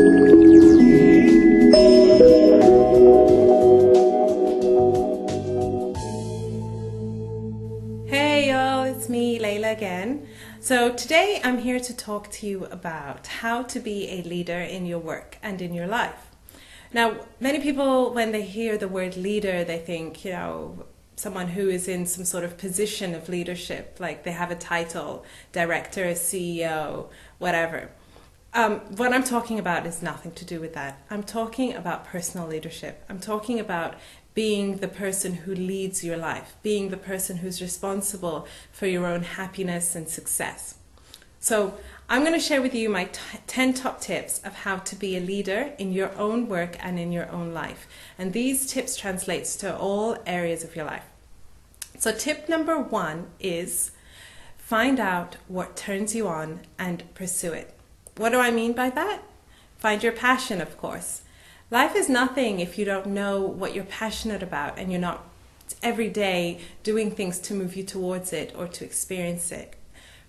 Hey y'all, it's me, Layla again. So today I'm here to talk to you about how to be a leader in your work and in your life. Now, many people, when they hear the word leader, they think, someone who is in some sort of position of leadership, like they have a title, director, CEO, whatever. What I'm talking about is nothing to do with that. I'm talking about personal leadership. I'm talking about being the person who leads your life, being the person who's responsible for your own happiness and success. So I'm going to share with you my 10 top tips of how to be a leader in your own work and in your own life. And these tips translates to all areas of your life. So tip number 1 is find out what turns you on and pursue it. What do I mean by that? Find your passion, of course. Life is nothing if you don't know what you're passionate about and you're not every day doing things to move you towards it or to experience it.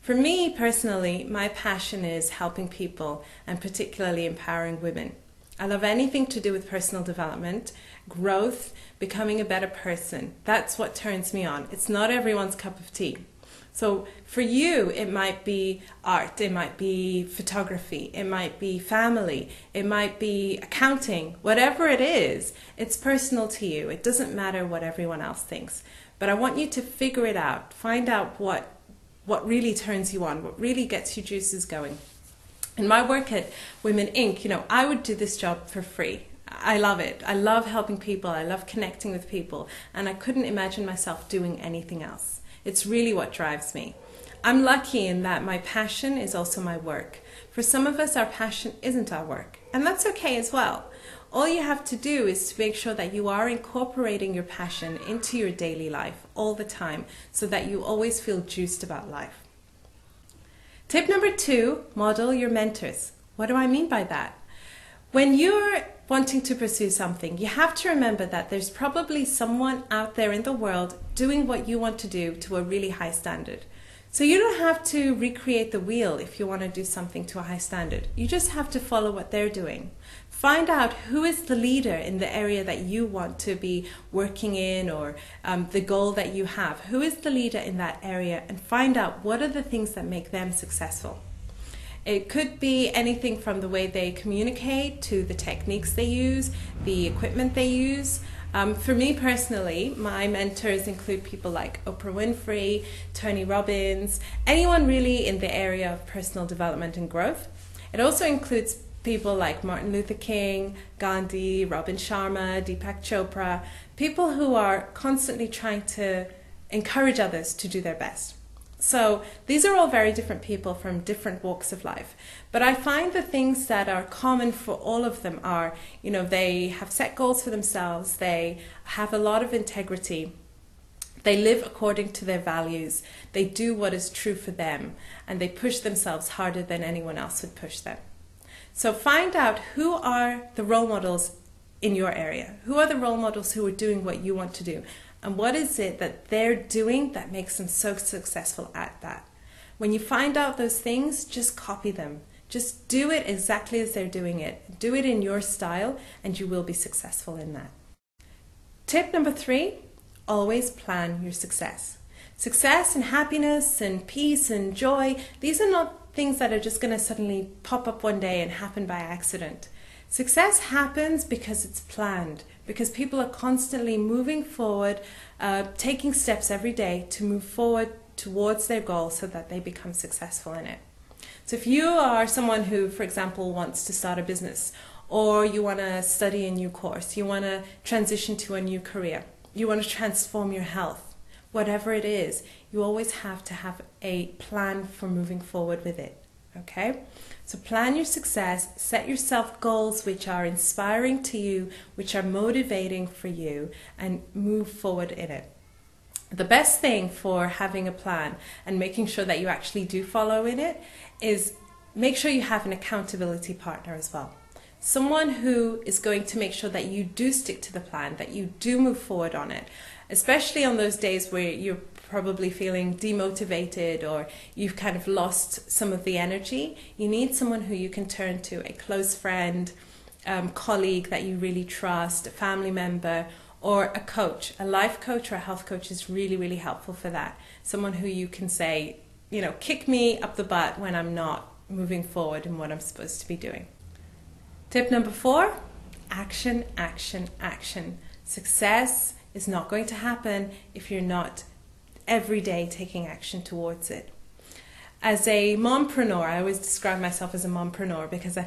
For me personally, my passion is helping people and particularly empowering women. I love anything to do with personal development, growth, becoming a better person. That's what turns me on. It's not everyone's cup of tea. So for you, it might be art, it might be photography, it might be family, it might be accounting, whatever it is, it's personal to you. It doesn't matter what everyone else thinks. But I want you to figure it out, find out what really turns you on, what really gets your juices going. In my work at Women Inc., I would do this job for free. I love it. I love helping people. I love connecting with people. And I couldn't imagine myself doing anything else. It's really what drives me. I'm lucky in that my passion is also my work. For some of us, our passion isn't our work, and that's okay as well. All you have to do is to make sure that you are incorporating your passion into your daily life all the time so that you always feel juiced about life. Tip number 2, model your mentors. What do I mean by that? When you're wanting to pursue something, you have to remember that there's probably someone out there in the world doing what you want to do to a really high standard. So you don't have to recreate the wheel if you want to do something to a high standard. You just have to follow what they're doing. Find out who is the leader in the area that you want to be working in, or the goal that you have. Who is the leader in that area, and find out what are the things that make them successful. It could be anything from the way they communicate to the techniques they use, the equipment they use. For me personally, my mentors include people like Oprah Winfrey, Tony Robbins, anyone really in the area of personal development and growth. It also includes people like Martin Luther King, Gandhi, Robin Sharma, Deepak Chopra, people who are constantly trying to encourage others to do their best. So these are all very different people from different walks of life. But I find the things that are common for all of them are, they have set goals for themselves, they have a lot of integrity, they live according to their values, they do what is true for them, and they push themselves harder than anyone else would push them. So find out who are the role models in your area. Who are the role models who are doing what you want to do? And what is it that they're doing that makes them so successful at that? When you find out those things, just copy them. Just do it exactly as they're doing it. Do it in your style, and you will be successful in that. Tip number 3, always plan your success. Success and happiness and peace and joy, these are not things that are just going to suddenly pop up one day and happen by accident. Success happens because it's planned, because people are constantly moving forward, taking steps every day to move forward towards their goal so that they become successful in it. So if you are someone who, for example, wants to start a business, or you want to study a new course, you want to transition to a new career, you want to transform your health, whatever it is, you always have to have a plan for moving forward with it. Okay? So plan your success, set yourself goals which are inspiring to you, which are motivating for you, and move forward in it. The best thing for having a plan and making sure that you actually do follow in it is make sure you have an accountability partner as well. Someone who is going to make sure that you do stick to the plan, that you do move forward on it, especially on those days where you're probably feeling demotivated or you've kind of lost some of the energy, you need someone who you can turn to, a close friend, colleague that you really trust, a family member, or a coach. A life coach or a health coach is really, really helpful for that. Someone who you can say, kick me up the butt when I'm not moving forward in what I'm supposed to be doing. Tip number 4, action, action, action. Success is not going to happen if you're not every day taking action towards it. As a mompreneur, I always describe myself as a mompreneur because I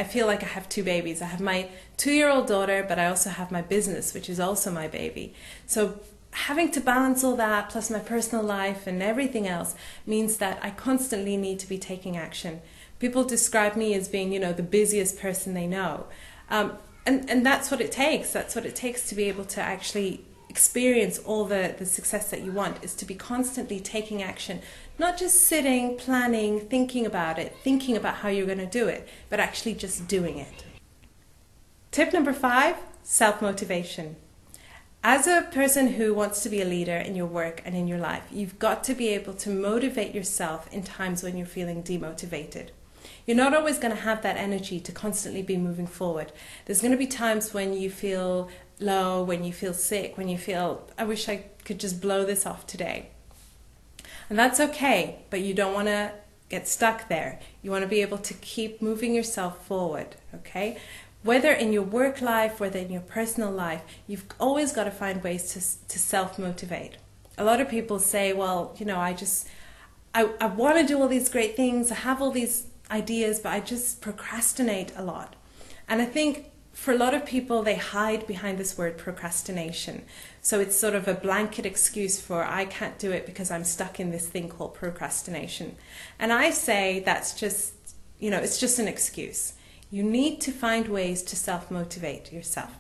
feel like I have 2 babies. I have my 2-year-old daughter, but I also have my business, which is also my baby. So having to balance all that, plus my personal life and everything else, means that I constantly need to be taking action. People describe me as being, the busiest person they know. And that's what it takes. That's what it takes to be able to actually experience all the success that you want, is to be constantly taking action. Not just sitting, planning, thinking about how you're going to do it, but actually just doing it. Tip number 5, self-motivation. As a person who wants to be a leader in your work and in your life, you've got to be able to motivate yourself in times when you're feeling demotivated. You're not always going to have that energy to constantly be moving forward. There's going to be times when you feel low, when you feel sick, when you feel, I wish I could just blow this off today. And that's okay, but you don't want to get stuck there. You want to be able to keep moving yourself forward, okay? Whether in your work life, whether in your personal life, you've always got to find ways to self-motivate. A lot of people say, well, I want to do all these great things, I have all these ideas, but I just procrastinate a lot. And I think for a lot of people, they hide behind this word procrastination. So it's sort of a blanket excuse for, I can't do it because I'm stuck in this thing called procrastination. And I say that's just, it's just an excuse. You need to find ways to self-motivate yourself.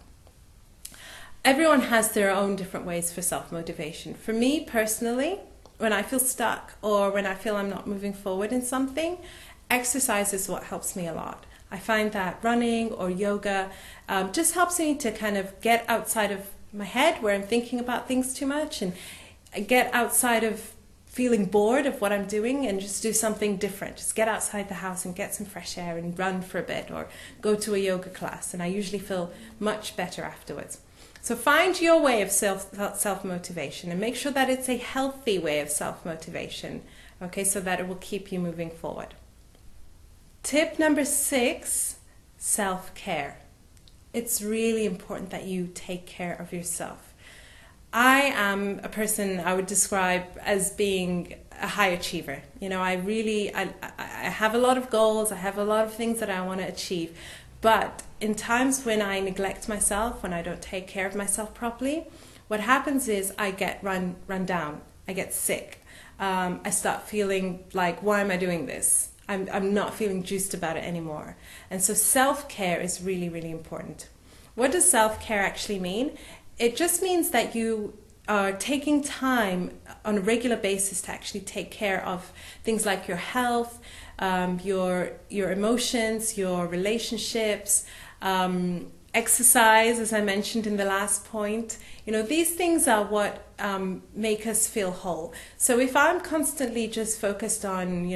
Everyone has their own different ways for self-motivation. For me personally, when I feel stuck or when I feel I'm not moving forward in something, exercise is what helps me a lot. I find that running or yoga just helps me to kind of get outside of my head where I'm thinking about things too much, and get outside of feeling bored of what I'm doing and just do something different. Just get outside the house and get some fresh air and run for a bit or go to a yoga class, and I usually feel much better afterwards. So find your way of self-motivation and make sure that it's a healthy way of self-motivation, okay, so that it will keep you moving forward. Tip number 6, self-care. It's really important that you take care of yourself. I am a person I would describe as being a high achiever. I have a lot of goals, I have a lot of things that I want to achieve, but in times when I neglect myself, when I don't take care of myself properly, what happens is I get run down, I get sick, I start feeling like, why am I doing this? I'm not feeling juiced about it anymore. And so self-care is really, really important. What does self-care actually mean? It just means that you are taking time on a regular basis to actually take care of things like your health, your emotions, your relationships, exercise, as I mentioned in the last point. These things are what make us feel whole. So if I'm constantly just focused on,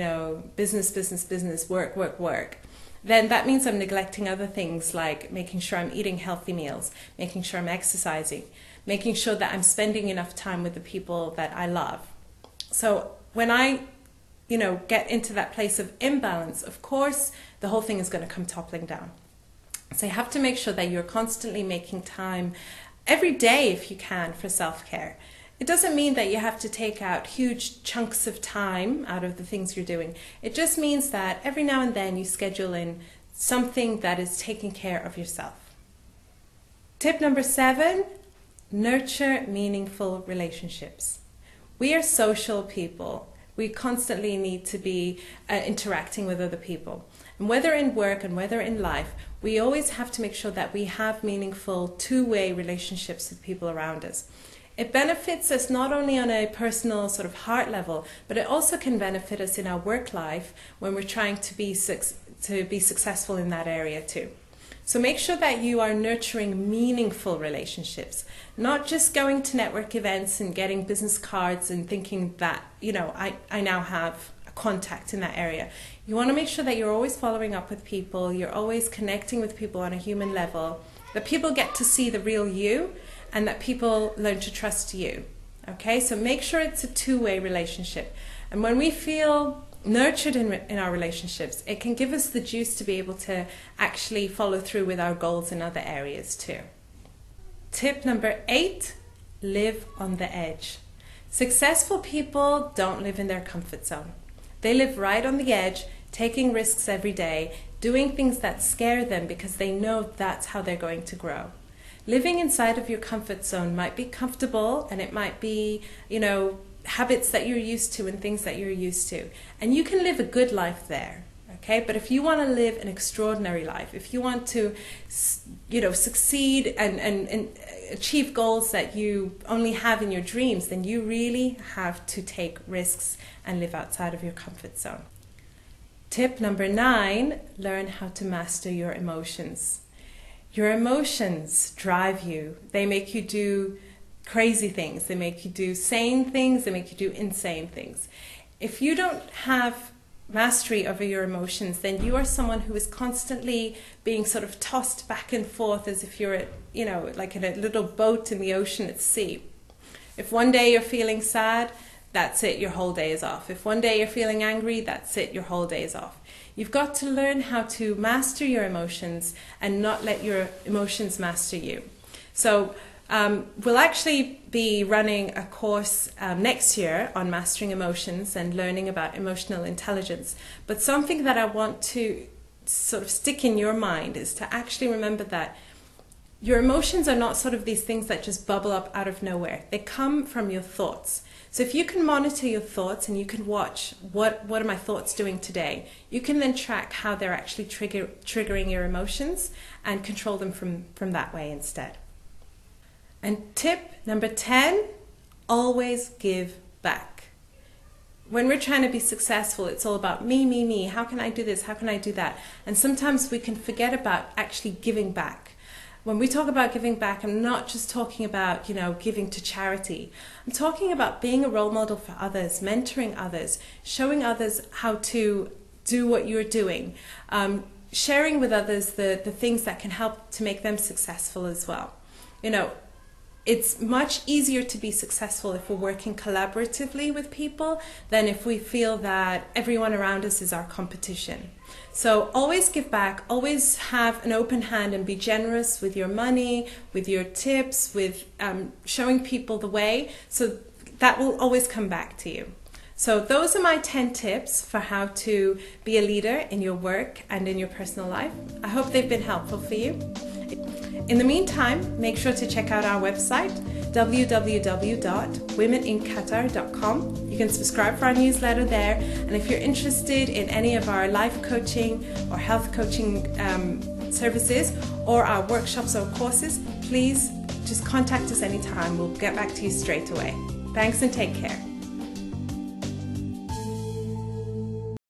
business, work, then that means I'm neglecting other things like making sure I'm eating healthy meals, making sure I'm exercising, making sure that I'm spending enough time with the people that I love. So when I, get into that place of imbalance, of course, the whole thing is going to come toppling down. So you have to make sure that you're constantly making time every day, if you can, for self-care. It doesn't mean that you have to take out huge chunks of time out of the things you're doing. It just means that every now and then you schedule in something that is taking care of yourself. Tip number 7, nurture meaningful relationships. We are social people. We constantly need to be interacting with other people. And whether in work and whether in life, we always have to make sure that we have meaningful two-way relationships with people around us. It benefits us not only on a personal sort of heart level, but it also can benefit us in our work life when we're trying to be successful in that area too. So make sure that you are nurturing meaningful relationships, not just going to network events and getting business cards and thinking that, I now have a contact in that area. You want to make sure that you're always following up with people, you're always connecting with people on a human level, that people get to see the real you, and that people learn to trust you. Okay, so make sure it's a two-way relationship. And when we feel nurtured in our relationships, it can give us the juice to be able to actually follow through with our goals in other areas too. Tip number 8, live on the edge. Successful people don't live in their comfort zone. They live right on the edge, taking risks every day, doing things that scare them because they know that's how they're going to grow. Living inside of your comfort zone might be comfortable, and it might be, habits that you're used to and things that you're used to. And you can live a good life there, okay? But if you want to live an extraordinary life, if you want to, succeed and achieve goals that you only have in your dreams, then you really have to take risks and live outside of your comfort zone. Tip number 9, learn how to master your emotions. Your emotions drive you. They make you do crazy things, they make you do sane things, they make you do insane things. If you don't have mastery over your emotions, then you are someone who is constantly being sort of tossed back and forth as if you're like in a little boat in the ocean at sea. If one day you're feeling sad, that's it, your whole day is off. If one day you're feeling angry, that's it, your whole day is off. You've got to learn how to master your emotions and not let your emotions master you. So we'll actually be running a course next year on mastering emotions and learning about emotional intelligence. But something that I want to sort of stick in your mind is to actually remember that your emotions are not sort of these things that just bubble up out of nowhere. They come from your thoughts. So if you can monitor your thoughts and you can watch what are my thoughts doing today, you can then track how they're actually triggering your emotions and control them from that way instead. And tip number 10, always give back. When we're trying to be successful, it's all about me, me, me. How can I do this? How can I do that? And sometimes we can forget about actually giving back. When we talk about giving back, I'm not just talking about, giving to charity. I'm talking about being a role model for others, mentoring others, showing others how to do what you're doing, sharing with others the things that can help to make them successful as well. It's much easier to be successful if we're working collaboratively with people than if we feel that everyone around us is our competition. So always give back, always have an open hand and be generous with your money, with your tips, with showing people the way, so that will always come back to you. So those are my 10 tips for how to be a leader in your work and in your personal life. I hope they've been helpful for you. In the meantime, make sure to check out our website, www.womenincaqatar.com. You can subscribe for our newsletter there, and if you're interested in any of our life coaching or health coaching services or our workshops or courses, please just contact us anytime. We'll get back to you straight away. Thanks and take care.